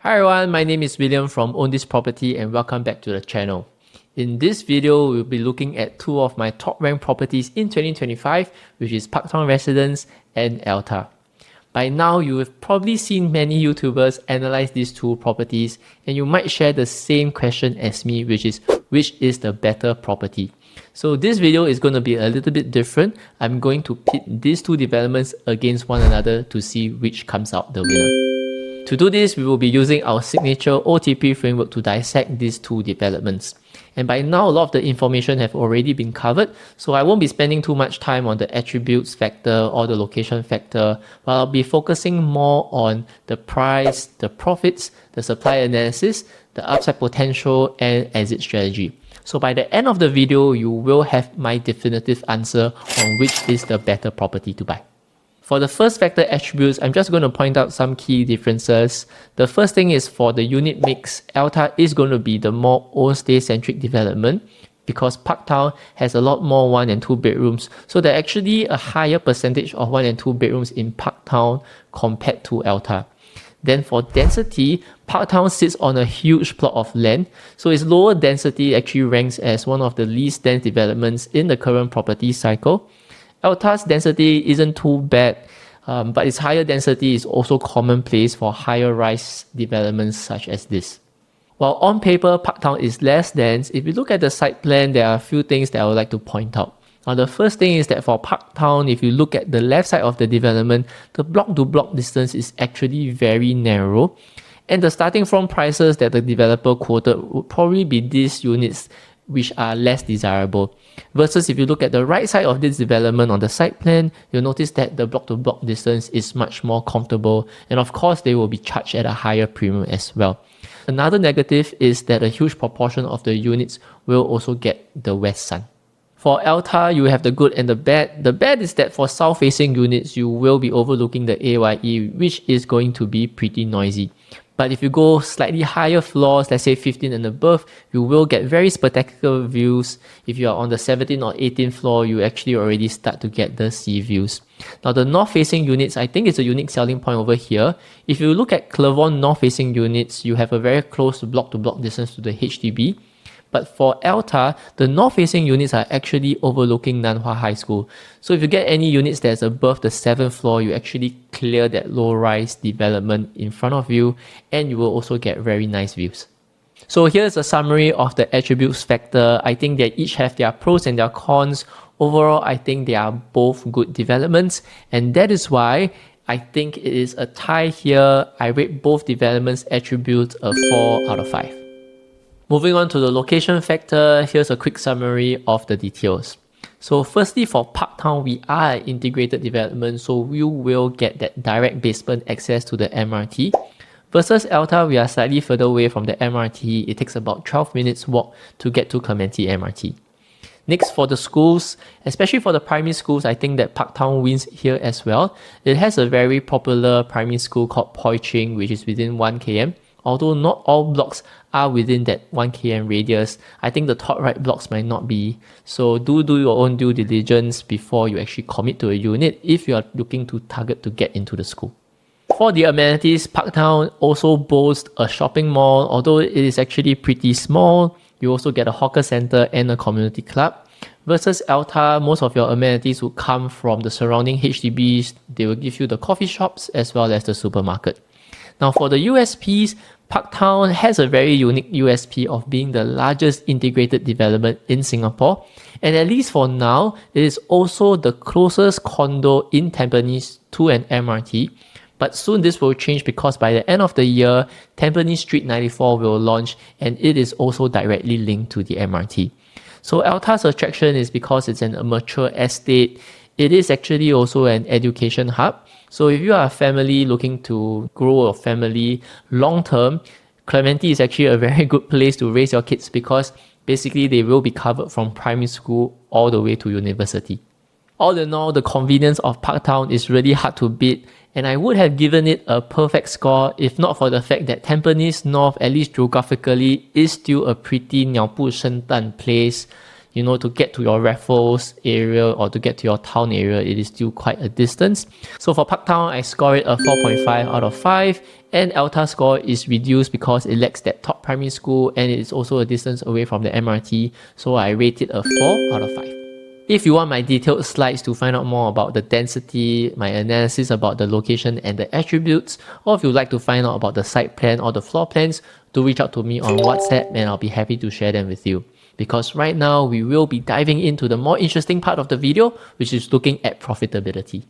Hi everyone, my name is William from Own This Property and welcome back to the channel. In this video, we'll be looking at two of my top ranked properties in 2025, which is Parktown Residence and ELTA. By now, you have probably seen many YouTubers analyze these two properties and you might share the same question as me, which is the better property. So this video is going to be a little bit different. I'm going to pit these two developments against one another to see which comes out the winner. To do this, we will be using our signature OTP framework to dissect these two developments. And by now, a lot of the information have already been covered, so I won't be spending too much time on the attributes factor or the location factor, but I'll be focusing more on the price, the profits, the supply analysis, the upside potential, and exit strategy. So by the end of the video, you will have my definitive answer on which is the better property to buy. For the first factor attributes, I'm just going to point out some key differences. The first thing is for the unit mix, ELTA is going to be the more old stay centric development because Parktown has a lot more 1 and 2 bedrooms. So there's actually a higher percentage of 1 and 2 bedrooms in Parktown compared to ELTA. Then for density, Parktown sits on a huge plot of land. So its lower density actually ranks as one of the least dense developments in the current property cycle. ELTA's density isn't too bad, but its higher density is also commonplace for higher rise developments such as this. While on paper, Parktown is less dense, if you look at the site plan, there are a few things that I would like to point out. Now, the first thing is that for Parktown, if you look at the left side of the development, the block-to-block distance is actually very narrow. And the starting from prices that the developer quoted would probably be these units which are less desirable. Versus if you look at the right side of this development on the site plan, you'll notice that the block-to-block distance is much more comfortable, and of course they will be charged at a higher premium as well. Another negative is that a huge proportion of the units will also get the west sun. For ELTA, you have the good and the bad. The bad is that for south-facing units, you will be overlooking the AYE, which is going to be pretty noisy. But if you go slightly higher floors, let's say 15 and above, you will get very spectacular views. If you are on the 17th or 18th floor, you actually already start to get the sea views. Now the north-facing units, I think it's a unique selling point over here. If you look at Clermont north-facing units, you have a very close block-to-block distance to the HDB. But for ELTA, the north-facing units are actually overlooking Nanhua High School. So if you get any units that's above the 7th floor, you actually clear that low-rise development in front of you, and you will also get very nice views. So here's a summary of the attributes factor. I think they each have their pros and their cons. Overall, I think they are both good developments, and that is why I think it is a tie here. I rate both developments' attributes a 4 out of 5. Moving on to the location factor, here's a quick summary of the details. So firstly, for Parktown, we are an integrated development, so you will get that direct basement access to the MRT. Versus ELTA, we are slightly further away from the MRT. It takes about 12 minutes walk to get to Clementi MRT. Next, for the schools, especially for the primary schools, I think that Parktown wins here as well. It has a very popular primary school called Poi Ching, which is within 1 km. Although not all blocks are within that 1 km radius, I think the top right blocks might not be. So do your own due diligence before you actually commit to a unit if you are looking to target to get into the school. For the amenities, Parktown also boasts a shopping mall, although it is actually pretty small. You also get a hawker center and a community club. Versus ELTA, most of your amenities will come from the surrounding HDBs. They will give you the coffee shops as well as the supermarket. Now for the USPs, Parktown has a very unique USP of being the largest integrated development in Singapore, and at least for now, it is also the closest condo in Tampines to an MRT. But soon this will change because by the end of the year, Tampines Street 94 will launch, and it is also directly linked to the MRT. So ELTA's attraction is because it's a mature estate. It is actually also an education hub. So if you are a family looking to grow a family long term, Clementi is actually a very good place to raise your kids because basically they will be covered from primary school all the way to university. All in all, the convenience of Parktown is really hard to beat, and I would have given it a perfect score if not for the fact that Tampines North, at least geographically, is still a pretty 鸟不生蛋 place. to get to your Raffles area or to get to your town area, it is still quite a distance. So for Parktown, I score it a 4.5 out of 5, and ELTA score is reduced because it lacks that top primary school and it is also a distance away from the MRT, so I rate it a 4 out of 5. If you want my detailed slides to find out more about the density, my analysis about the location and the attributes, or if you'd like to find out about the site plan or the floor plans, do reach out to me on WhatsApp and I'll be happy to share them with you. Because right now, we will be diving into the more interesting part of the video, which is looking at profitability.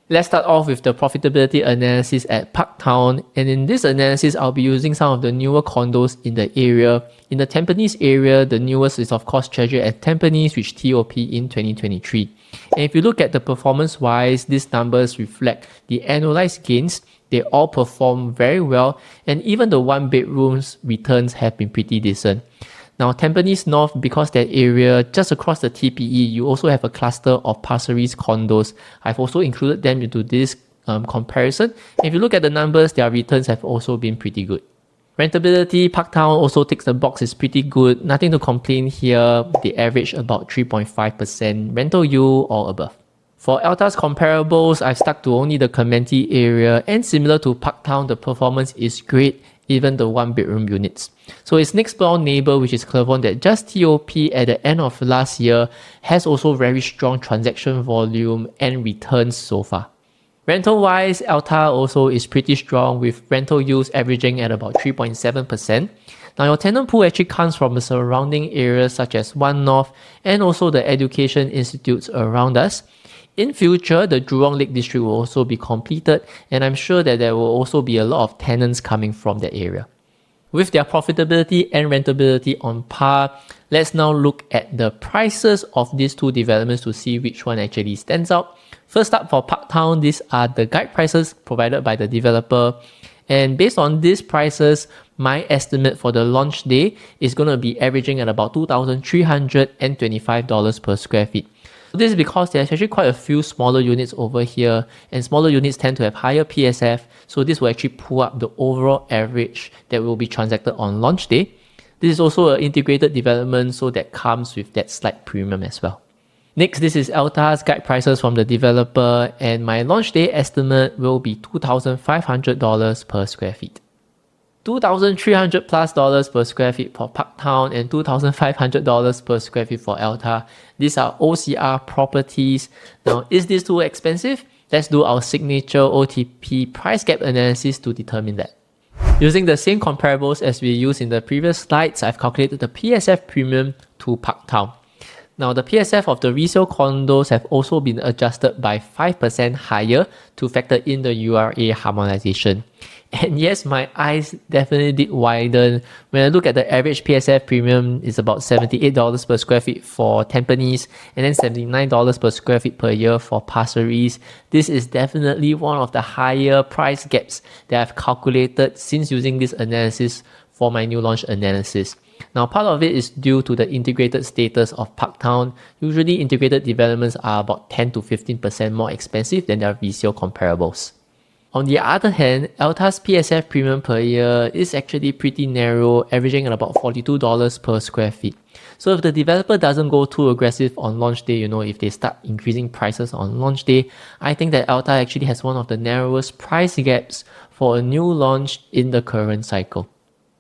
Let's start off with the profitability analysis at Parktown, and in this analysis, I'll be using some of the newer condos in the area. In the Tampines area, the newest is of course Treasure at Tampines, which TOP in 2023. And if you look at the performance-wise, these numbers reflect the annualized gains. They all perform very well, and even the one-bedrooms returns have been pretty decent. Now, Tampines North, because that area just across the TPE, you also have a cluster of Pasir Ris condos. I've also included them into this comparison. And if you look at the numbers, their returns have also been pretty good. Rentability, Parktown also ticks the box, is pretty good. Nothing to complain here. They average about 3.5% rental yield or above. For ELTA's comparables, I've stuck to only the Clementi area, and similar to Parktown, the performance is great, even the one-bedroom units. So its next door neighbor, which is Clermont, that just TOP at the end of last year, has also very strong transaction volume and returns so far. Rental-wise, ELTA also is pretty strong, with rental yields averaging at about 3.7%. Now, your tenant pool actually comes from the surrounding areas such as One North and also the education institutes around us. In future, the Jurong Lake District will also be completed, and I'm sure that there will also be a lot of tenants coming from that area. With their profitability and rentability on par, let's now look at the prices of these two developments to see which one actually stands out. First up, for Parktown, these are the guide prices provided by the developer. And based on these prices, my estimate for the launch day is going to be averaging at about $2,325 per square feet. This is because there's actually quite a few smaller units over here, and smaller units tend to have higher PSF, so this will actually pull up the overall average that will be transacted on launch day. This is also an integrated development, so that comes with that slight premium as well. Next, this is ELTA's guide prices from the developer, and my launch day estimate will be $2,500 per square feet. $2,300 plus per square feet for Parktown and $2,500 per square feet for ELTA. These are OCR properties. Now, is this too expensive? Let's do our signature OTP price gap analysis to determine that. Using the same comparables as we used in the previous slides, I've calculated the PSF premium to Parktown. Now, the PSF of the resale condos have also been adjusted by 5% higher to factor in the URA harmonization. And yes, my eyes definitely did widen. When I look at the average PSF premium, it's about $78 per square feet for Tampines and then $79 per square feet per year for Pasir Ris. This is definitely one of the higher price gaps that I've calculated since using this analysis for my new launch analysis. Now, part of it is due to the integrated status of Parktown. Usually, integrated developments are about 10 to 15% more expensive than their resale comparables. On the other hand, ELTA's PSF premium per year is actually pretty narrow, averaging at about $42 per square feet. So if the developer doesn't go too aggressive on launch day, if they start increasing prices on launch day, I think that ELTA actually has one of the narrowest price gaps for a new launch in the current cycle.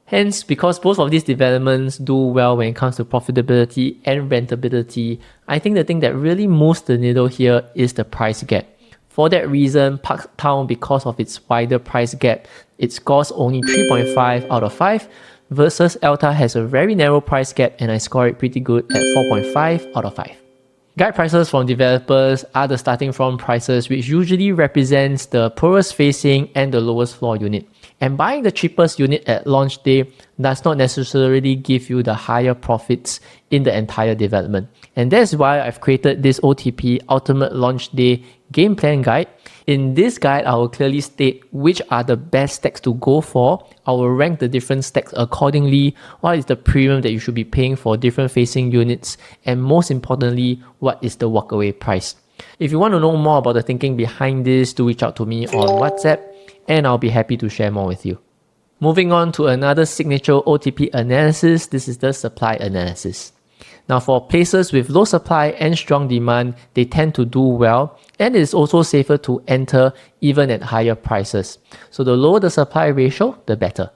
Hence, because both of these developments do well when it comes to profitability and rentability, I think the thing that really moves the needle here is the price gap. For that reason, Parktown, because of its wider price gap, it scores only 3.5 out of 5, versus ELTA has a very narrow price gap and I score it pretty good at 4.5 out of 5. Guide prices from developers are the starting from prices, which usually represents the poorest facing and the lowest floor unit. And buying the cheapest unit at launch day does not necessarily give you the higher profits in the entire development. And that's why I've created this OTP Ultimate Launch Day Game Plan Guide. In this guide, I will clearly state which are the best stacks to go for. I will rank the different stacks accordingly, what is the premium that you should be paying for different facing units, and most importantly, what is the walkaway price. If you want to know more about the thinking behind this, do reach out to me on WhatsApp, and I'll be happy to share more with you. Moving on to another signature OTP analysis, this is the supply analysis. Now for places with low supply and strong demand, they tend to do well, and it is also safer to enter even at higher prices. So the lower the supply ratio, the better.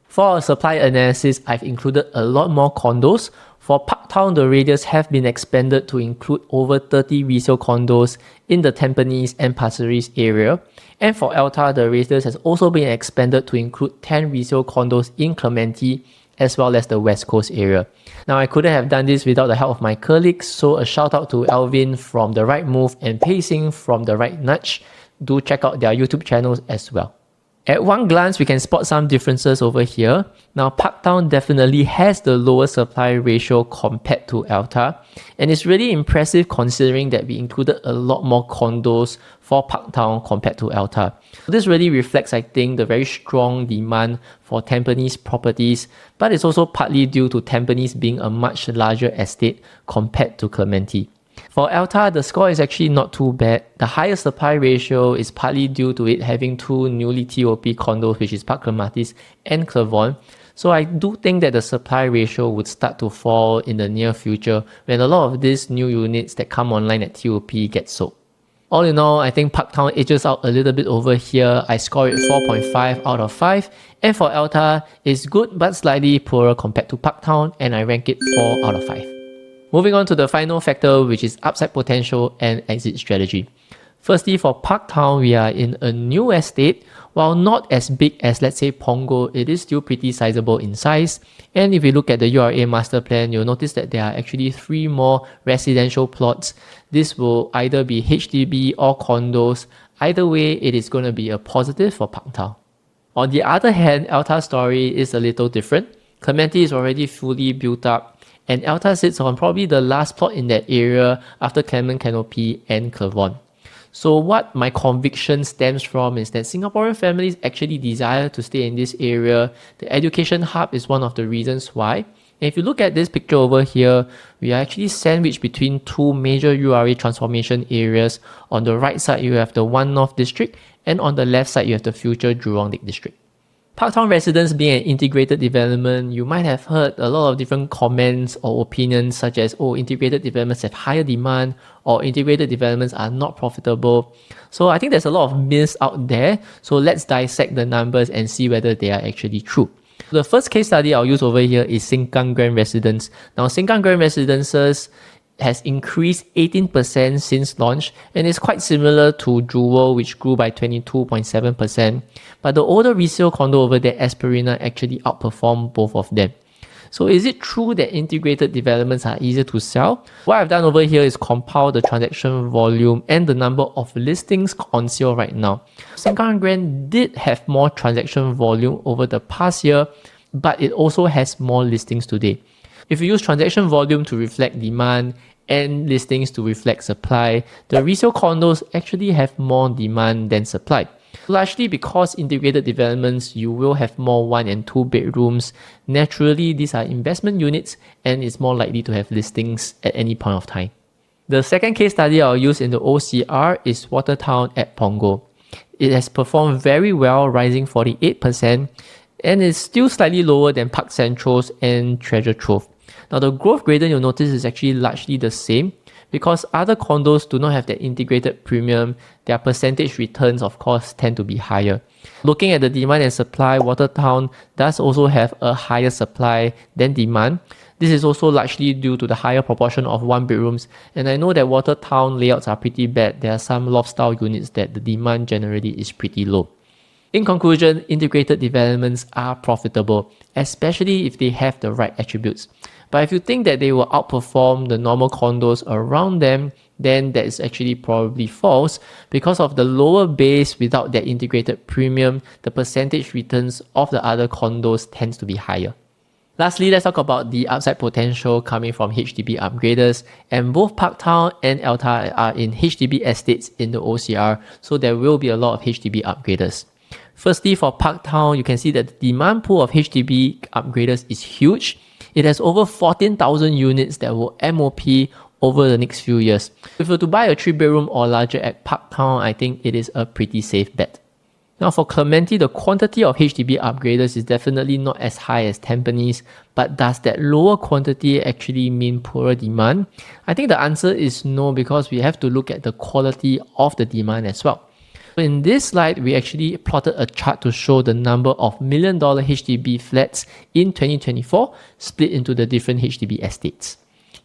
For our supply analysis, I've included a lot more condos. For Parktown, the radius have been expanded to include over 30 resale condos in the Tampines and Pasir Ris area. And for ELTA, the radius has also been expanded to include 10 resale condos in Clementi, as well as the West Coast area. Now, I couldn't have done this without the help of my colleagues, so a shout out to Alvin from The Right Move and Pacing from The Right Nudge. Do check out their YouTube channels as well. At one glance, we can spot some differences over here. Now, Parktown definitely has the lower supply ratio compared to ELTA, and it's really impressive considering that we included a lot more condos for Parktown compared to ELTA. This really reflects, I think, the very strong demand for Tampines properties, but it's also partly due to Tampines being a much larger estate compared to Clementi. For ELTA, the score is actually not too bad. The higher supply ratio is partly due to it having two newly TOP condos, which is Park Clematis and Clervon. So I do think that the supply ratio would start to fall in the near future when a lot of these new units that come online at TOP get sold. All in all, I think Parktown edges out a little bit over here. I score it 4.5 out of 5. And for ELTA, it's good but slightly poorer compared to Parktown, and I rank it 4 out of 5. Moving on to the final factor, which is upside potential and exit strategy. Firstly, for Parktown, we are in a new estate. While not as big as, let's say, Punggol, it is still pretty sizable in size. And if you look at the URA master plan, you'll notice that there are actually 3 more residential plots. This will either be HDB or condos. Either way, it is going to be a positive for Parktown. On the other hand, ELTA's story is a little different. Clementi is already fully built up, and ELTA sits on probably the last plot in that area after Clement Canopy and Clervon. So what my conviction stems from is that Singaporean families actually desire to stay in this area. The education hub is one of the reasons why. And if you look at this picture over here, we are actually sandwiched between 2 major URA transformation areas. On the right side, you have the One North District, and on the left side, you have the future Jurong Lake District. Parktown Residence being an integrated development, you might have heard a lot of different comments or opinions such as, oh, integrated developments have higher demand or integrated developments are not profitable. So I think there's a lot of myths out there. So let's dissect the numbers and see whether they are actually true. The first case study I'll use over here is Sengkang Grand Residence. Now, Sengkang Grand Residences has increased 18% since launch, and is quite similar to Jewel, which grew by 22.7%. But the older resale condo over there, Esperina, actually outperformed both of them. So is it true that integrated developments are easier to sell? What I've done over here is compile the transaction volume and the number of listings on sale right now. Sengkang Grand did have more transaction volume over the past year, but it also has more listings today. If you use transaction volume to reflect demand and listings to reflect supply, the resale condos actually have more demand than supply. Largely because integrated developments, you will have more 1 and 2 bedrooms. Naturally, these are investment units and it's more likely to have listings at any point of time. The second case study I'll use in the OCR is Watertown at Punggol. It has performed very well, rising 48%, and is still slightly lower than Park Central's and Treasure Trove. Now, the growth gradient you'll notice is actually largely the same because other condos do not have that integrated premium. Their percentage returns, of course, tend to be higher. Looking at the demand and supply, Watertown does also have a higher supply than demand. This is also largely due to the higher proportion of 1 bedrooms, and I know that Watertown layouts are pretty bad. There are some loft style units that the demand generally is pretty low. In conclusion, integrated developments are profitable, especially if they have the right attributes. But if you think that they will outperform the normal condos around them, then that is actually probably false. Because of the lower base without that integrated premium, the percentage returns of the other condos tends to be higher. Lastly, let's talk about the upside potential coming from HDB Upgraders, and both Parktown and ELTA are in HDB estates in the OCR, so there will be a lot of HDB Upgraders. Firstly, for Parktown, you can see that the demand pool of HDB Upgraders is huge. It has over 14,000 units that will MOP over the next few years. If you were to buy a 3-bedroom or larger at Parktown, I think it is a pretty safe bet. Now for Clementi, the quantity of HDB upgraders is definitely not as high as Tampines, but does that lower quantity actually mean poorer demand? I think the answer is no, because we have to look at the quality of the demand as well. In this slide, we actually plotted a chart to show the number of $1 million HDB flats in 2024 split into the different HDB estates.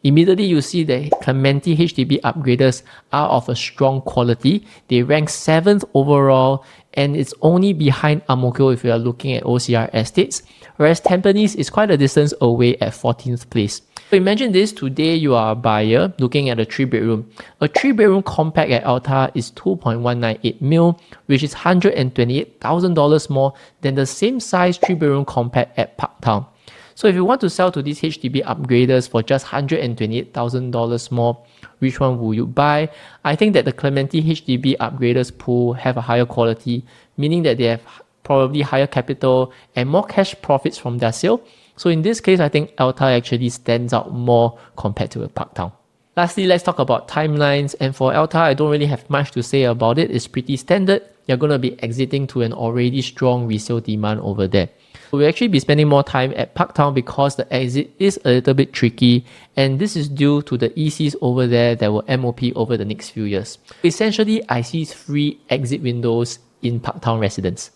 Immediately, you see that Clementi HDB upgraders are of a strong quality. They rank 7th overall, and it's only behind Ang Mo Kio if you are looking at OCR estates, whereas Tampines is quite a distance away at 14th place. So imagine this, today you are a buyer looking at a 3-bedroom. A 3-bedroom compact at ELTA is 2.198 mil, which is $128,000 more than the same size 3-bedroom compact at Parktown. So if you want to sell to these HDB upgraders for just $128,000 more, which one will you buy? I think that the Clementi HDB upgraders pool have a higher quality, meaning that they have probably higher capital and more cash profits from their sale. So in this case, I think ELTA actually stands out more compared to Parktown. Lastly, let's talk about timelines. And for ELTA, I don't really have much to say about it. It's pretty standard. You're going to be exiting to an already strong resale demand over there. We'll actually be spending more time at Parktown because the exit is a little bit tricky, and this is due to the ECs over there that will MOP over the next few years. Essentially, I see 3 exit windows in Parktown Residence.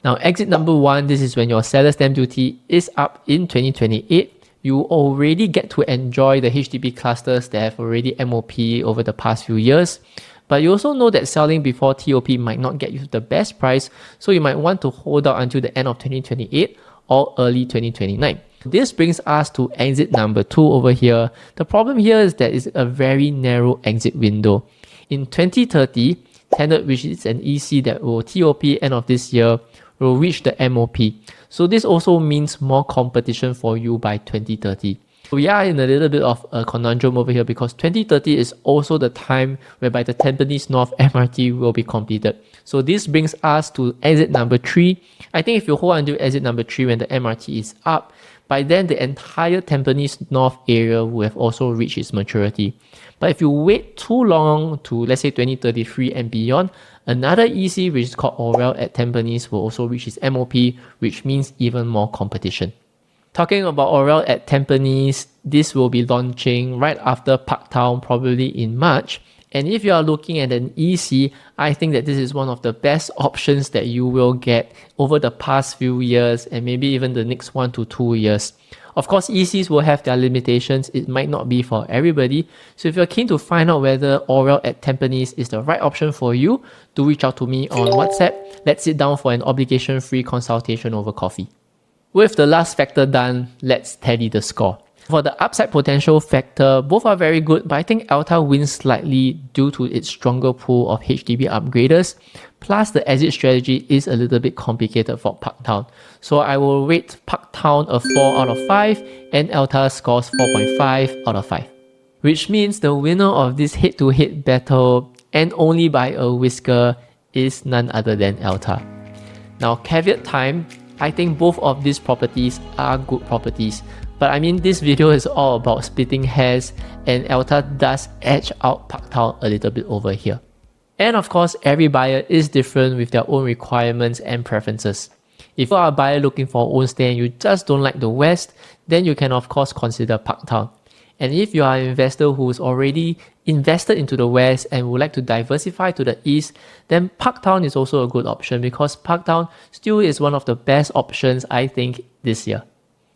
Now, exit number 1, this is when your seller stamp duty is up in 2028. You already get to enjoy the HDB clusters that have already MOP over the past few years. But you also know that selling before TOP might not get you the best price, so you might want to hold out until the end of 2028 or early 2029. This brings us to exit number 2 over here. The problem here is that it's a very narrow exit window. In 2030, Tenet, which is an EC that will TOP end of this year, will reach the MOP. So this also means more competition for you by 2030. We are in a little bit of a conundrum over here because 2030 is also the time whereby the Tampines North MRT will be completed. So this brings us to exit number 3. I think if you hold until exit number 3 when the MRT is up, by then the entire Tampines North area will have also reached its maturity. But if you wait too long to, let's say, 2033 and beyond, another EC, which is called Orwell at Tampines, will also reach its MOP, which means even more competition. Talking about Orwell at Tampines, this will be launching right after Parktown, probably in March. And if you are looking at an EC, I think that this is one of the best options that you will get over the past few years and maybe even the next 1 to 2 years. Of course, ECs will have their limitations. It might not be for everybody. So if you're keen to find out whether Orwell at Tampines is the right option for you, do reach out to me on WhatsApp. Let's sit down for an obligation-free consultation over coffee. With the last factor done, let's tally the score. For the upside potential factor, both are very good, but I think ELTA wins slightly due to its stronger pool of HDB upgraders. Plus, the exit strategy is a little bit complicated for Parktown. So I will rate Parktown a 4 out of 5 and ELTA scores 4.5 out of 5. Which means the winner of this head-to-head battle, and only by a whisker, is none other than ELTA. Now, caveat time. I think both of these properties are good properties, but I mean this video is all about splitting hairs, and ELTA does edge out Parktown a little bit over here. And of course, every buyer is different with their own requirements and preferences. If you are a buyer looking for own stay and you just don't like the West, then you can of course consider Parktown. And if you are an investor who's already invested into the West and would like to diversify to the East, then Parktown is also a good option because Parktown still is one of the best options, I think, this year.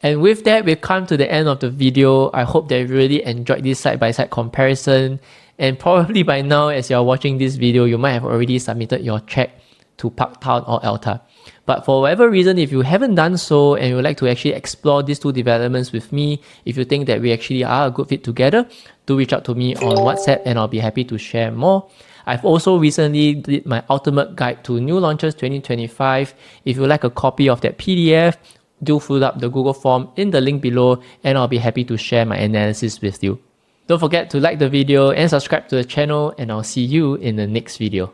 And with that, we've come to the end of the video. I hope that you really enjoyed this side-by-side comparison. And probably by now, as you're watching this video, you might have already submitted your check to Parktown or ELTA. But for whatever reason, if you haven't done so and you would like to actually explore these two developments with me, if you think that we actually are a good fit together, do reach out to me on WhatsApp and I'll be happy to share more. I've also recently did my ultimate guide to new launches 2025. If you like a copy of that PDF, do fill up the Google form in the link below and I'll be happy to share my analysis with you. Don't forget to like the video and subscribe to the channel, and I'll see you in the next video.